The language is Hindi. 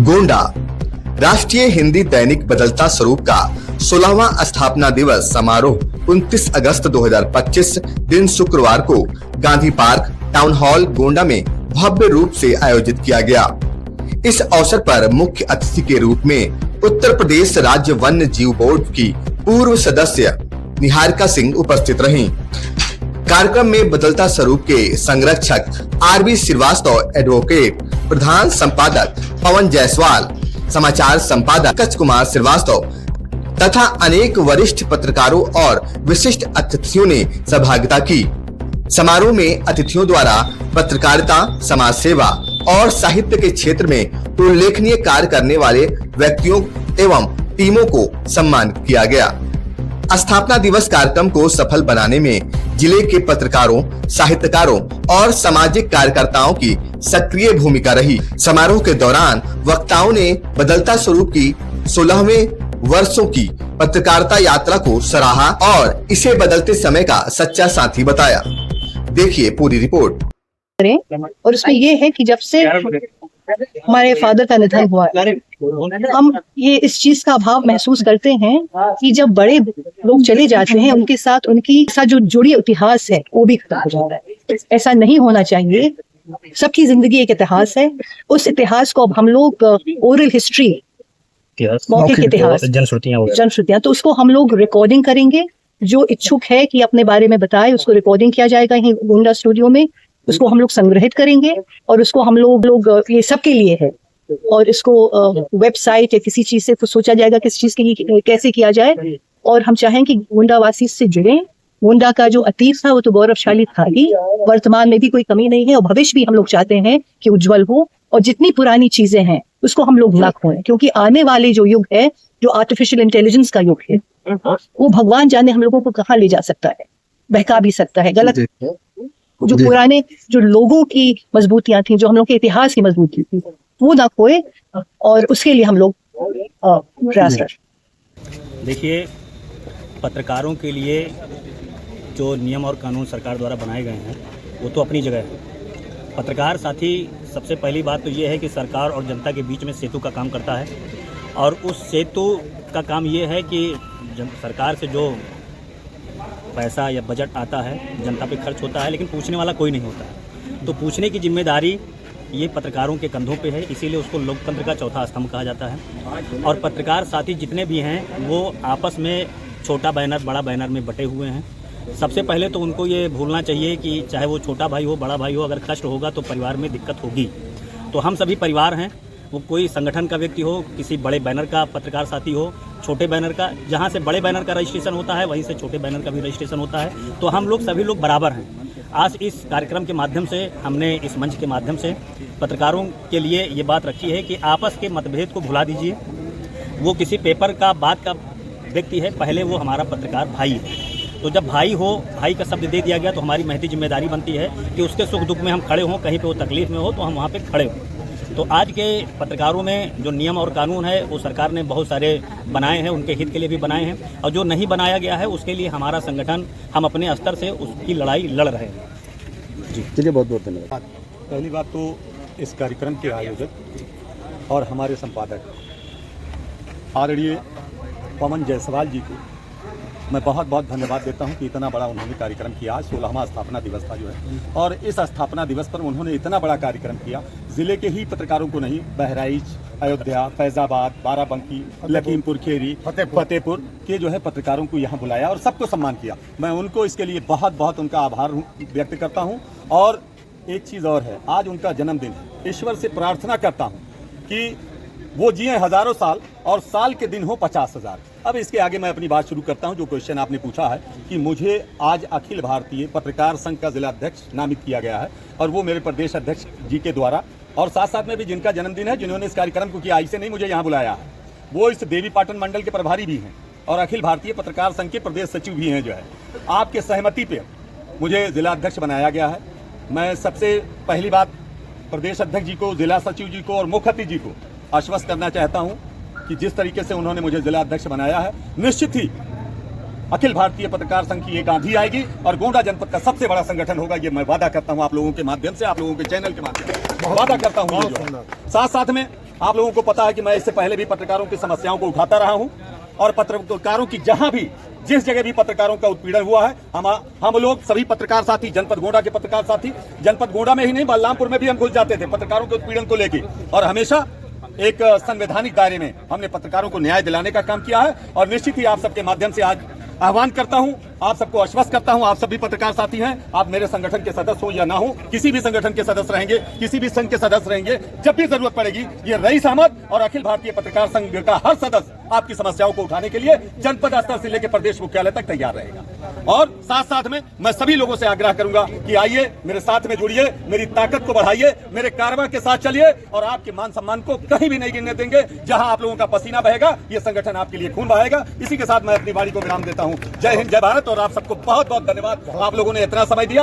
गोंडा राष्ट्रीय हिंदी दैनिक बदलता स्वरूप का 16वां स्थापना दिवस समारोह 29 अगस्त 2025 दिन शुक्रवार को Gandhi park town hall Gonda में भव्य रूप से आयोजित किया गया। इस अवसर पर मुख्य अतिथि के रूप में उत्तर प्रदेश राज्य वन्य जीव बोर्ड की पूर्व सदस्य निहारिका सिंह उपस्थित रहीं। कार्यक्रम में बदलता स्वरूप के संरक्षक आरबी श्रीवास्तव, एडवोकेट प्रधान संपादक पवन जायसवाल, समाचार संपादक कच कुमार श्रीवास्तव तथा अनेक वरिष्ठ पत्रकारों और विशिष्ट अतिथियों ने सहभागिता की। समारोह में अतिथियों द्वारा पत्रकारिता, समाज सेवा और साहित्य के क्षेत्र में उल्लेखनीय कार्य करने वाले व्यक्तियों एवं टीमों को सम्मानित किया गया। स्थापना दिवस कार्यक्रम को सफल बनाने में जिले के पत्रकारों, साहित्यकारों और सामाजिक कार्यकर्ताओं की सक्रिय भूमिका रही। समारोह के दौरान वक्ताओं ने बदलता स्वरूप की 16वें वर्षों की पत्रकारिता यात्रा को सराहा और इसे बदलते समय का सच्चा साथी बताया। देखिए पूरी रिपोर्ट। और उसमें ये है कि जब से हमारे फादर का निधन हुआ हम ये इस चीज का अभाव महसूस करते हैं कि जब बड़े लोग चले जाते हैं उनके साथ जो जुड़ी इतिहास है वो भी खत्म हो जाता है। ऐसा नहीं होना चाहिए। सबकी जिंदगी एक इतिहास है। उस इतिहास को अब हम लोग ओरल हिस्ट्री, मौखिक इतिहास, जनश्रुतियां, तो उसको हम लोग रिकॉर्डिंग करेंगे। जो इच्छुक है कि अपने बारे में बताए उसको रिकॉर्डिंग किया जाएगा यहीं गोंडा स्टूडियो में। उसको हम लोग संग्रहित करेंगे और उसको हम लोग ये सबके लिए है। और इसको वेबसाइट या किसी चीज से तो सोचा जाएगा किस चीज के कैसे किया जाए। और हम चाहें कि गोंडा वासी से जुड़े। गोंडा का जो अतीत था वो तो गौरवशाली था ही, वर्तमान में भी कोई कमी नहीं है और भविष्य भी हम लोग चाहते हैं कि उज्जवल हो। और जितनी पुरानी चीजें हैं उसको हम लोग न खोएं, क्योंकि आने वाले जो युग है, जो आर्टिफिशियल इंटेलिजेंस का युग है, वो भगवान जाने हम लोगों को कहाँ ले जा सकता है, बहका भी सकता है। गलत जो पुराने जो लोगों की मजबूतियां थी, जो हम लोग के इतिहास की मजबूती थी, वो ना खोए और उसके लिए हम लोग प्रयास करें। देखिए, पत्रकारों के लिए जो नियम और कानून सरकार द्वारा बनाए गए हैं वो तो अपनी जगह है। पत्रकार साथी, सबसे पहली बात तो ये है कि सरकार और जनता के बीच में सेतु का काम करता है। और उस सेतु का काम ये है कि सरकार से जो पैसा या बजट आता है जनता पे खर्च होता है, लेकिन पूछने वाला कोई नहीं होता है। तो पूछने की जिम्मेदारी ये पत्रकारों के कंधों पे है। इसीलिए उसको लोकतंत्र का चौथा स्तंभ कहा जाता है। और पत्रकार साथी जितने भी हैं वो आपस में छोटा बैनर, बड़ा बैनर में बटे हुए हैं। सबसे पहले तो उनको ये भूलना चाहिए कि चाहे वो छोटा भाई हो, बड़ा भाई हो, अगर कष्ट होगा तो परिवार में दिक्कत होगी। तो हम सभी परिवार हैं। वो कोई संगठन का व्यक्ति हो, किसी बड़े बैनर का पत्रकार साथी हो, छोटे बैनर का, जहाँ से बड़े बैनर का रजिस्ट्रेशन होता है वहीं से छोटे बैनर का भी रजिस्ट्रेशन होता है। तो हम लोग सभी लोग बराबर हैं। आज इस कार्यक्रम के माध्यम से, हमने इस मंच के माध्यम से पत्रकारों के लिए ये बात रखी है कि आपस के मतभेद को भुला दीजिए। वो किसी पेपर का बात का व्यक्ति है, पहले वो हमारा पत्रकार भाई है। तो जब भाई हो, भाई का शब्द दे दिया गया तो हमारी महती जिम्मेदारी बनती है कि उसके सुख दुख में हम खड़े हों। कहीं पे वो तकलीफ में हो तो हम वहाँ पे खड़े हों। तो आज के पत्रकारों में जो नियम और कानून है वो सरकार ने बहुत सारे बनाए हैं, उनके हित के लिए भी बनाए हैं। और जो नहीं बनाया गया है उसके लिए हमारा संगठन, हम अपने स्तर से उसकी लड़ाई लड़ रहे हैं। जी, चलिए, बहुत बहुत धन्यवाद। पहली बात तो इस कार्यक्रम के आयोजक और हमारे संपादक आदरणीय पवन जायसवाल जी को मैं बहुत बहुत धन्यवाद देता हूं कि इतना बड़ा उन्होंने कार्यक्रम किया। आज 16वां स्थापना दिवस था जो है, और इस स्थापना दिवस पर उन्होंने इतना बड़ा कार्यक्रम किया। ज़िले के ही पत्रकारों को नहीं, बहराइच, अयोध्या, फैजाबाद, बाराबंकी, लखीमपुर खीरी, फतेहपुर के जो है पत्रकारों को यहाँ बुलाया और सबको सम्मान किया। मैं उनको इसके लिए बहुत बहुत उनका आभार व्यक्त करता हूँ। और एक चीज़ और है, आज उनका जन्मदिन है। ईश्वर से प्रार्थना करता हूँ कि वो जिए हज़ारों साल और साल के दिन हो 50,000। अब इसके आगे मैं अपनी बात शुरू करता हूं। जो क्वेश्चन आपने पूछा है कि मुझे आज अखिल भारतीय पत्रकार संघ का जिला अध्यक्ष नामित किया गया है, और वो मेरे प्रदेश अध्यक्ष जी के द्वारा, और साथ साथ में भी जिनका जन्मदिन है, जिन्होंने इस कार्यक्रम को किया, ऐसे नहीं मुझे यहाँ बुलाया है, वो इस देवी पाटन मंडल के प्रभारी भी हैं और अखिल भारतीय पत्रकार संघ के प्रदेश सचिव भी हैं। जो है, आपके सहमति पर मुझे जिला अध्यक्ष बनाया गया है। मैं सबसे पहली बात प्रदेश अध्यक्ष जी को, जिला सचिव जी को और मुख्य अतिथि जी को आश्वस्त करना चाहता हूं कि जिस तरीके से उन्होंने मुझे जिला अध्यक्ष बनाया है, निश्चित ही अखिल भारतीय पत्रकार संघ की एक आंधी आएगी और गोंडा जनपद का सबसे बड़ा संगठन होगा। ये मैं वादा करता हूं आप लोगों के माध्यम से, आप लोगों के चैनल के माध्यम से वादा करता हूं। साथ साथ में आप लोगों को पता है कि मैं इससे पहले भी पत्रकारों की समस्याओं को उठाता रहा हूं और पत्रकारों की जहां भी जिस जगह भी पत्रकारों का उत्पीड़न हुआ है हम लोग सभी पत्रकार साथी, जनपद गोंडा के पत्रकार साथी, जनपद गोंडा में ही नहीं बलरामपुर में भी हम घुस जाते थे पत्रकारों के उत्पीड़न को लेकर, और हमेशा एक संवैधानिक दायरे में हमने पत्रकारों को न्याय दिलाने का काम किया है। और निश्चित ही आप सबके माध्यम से आज आह्वान करता हूं, आप सबको आश्वस्त करता हूं, आप सभी पत्रकार साथी हैं, आप मेरे संगठन के सदस्य हो या ना हो, किसी भी संगठन के सदस्य रहेंगे, किसी भी संघ के सदस्य रहेंगे, जब भी जरूरत पड़ेगी ये रईस अहमद और अखिल भारतीय पत्रकार संघ का हर सदस्य आपकी समस्याओं को उठाने के लिए जनपद स्तर से लेकर प्रदेश मुख्यालय तक तैयार रहेगा। और साथ साथ में मैं सभी लोगों से आग्रह करूंगा कि आइए मेरे साथ में जुड़िए, मेरी ताकत को बढ़ाइए, मेरे कार्रवाई के साथ चलिए और आपके मान सम्मान को कहीं भी नहीं गिरने देंगे। जहां आप लोगों का पसीना बहेगा ये संगठन आपके लिए खून बहाएगा। इसी के साथ मैं अपनी वाणी को विराम देता हूं। जय हिंद, जय भारत। और आप सबको बहुत बहुत धन्यवाद, आप लोगों ने इतना समय दिया।